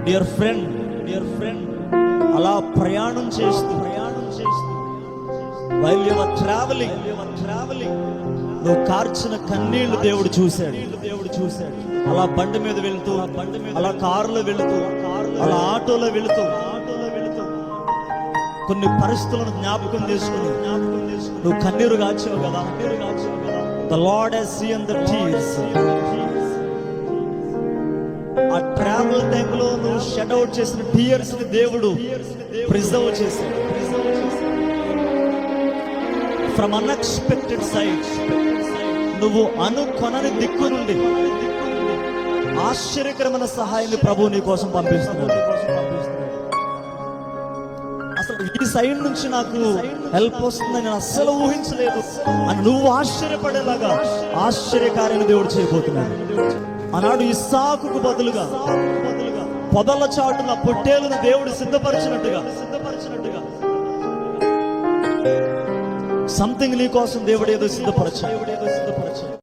Dear friend అలా ప్రయాణం చేస్తూ వైల్ యు ఆర్ ట్రావెలింగ్ నువ్వు కార్చిన కన్నీళ్లు దేవుడు చూశాడు. అలా బండి మీద వెళుతూ, అలా కారులో వెళుతూ, అలా ఆటోలో వెళుతూ కొన్ని పరిస్థితులను జ్ఞాపకం చేసుకుని నువ్వు కన్నీరు కాచావు కదా. The Lord has seen the tears. ఆ ట్రావెల్ టైంలో నువ్వు షట్ అవుట్ చేసిన టీయర్స్ ని దేవుడు ప్రిజర్వ్ చేశాడు. ఫ్రమ్ అన్ఎక్స్పెక్టెడ్ సైడ్స్, నువ్వు అనుకొనని దిక్కు నుండి ఆశ్చర్యకరమైన సహాయాన్ని ప్రభువు నీ కోసం పంపిస్తున్నాడు. అసలు ఈ సైడ్ నుంచి నాకు హెల్ప్ వస్తుందని నేను అస్సలు ఊహించలేదు అని నువ్వు ఆశ్చర్యపడేలాగా ఆశ్చర్యకార్యాన్ని దేవుడు చేయబోతున్నాడు. ఆనాడు ఇస్సాకుకు బదులుగా పొదల చాటున పొట్టేలును దేవుడు సిద్ధపరిచినట్టుగా సంథింగ్ నీ కోసం దేవుడు ఏదో సిద్ధపరచాడు.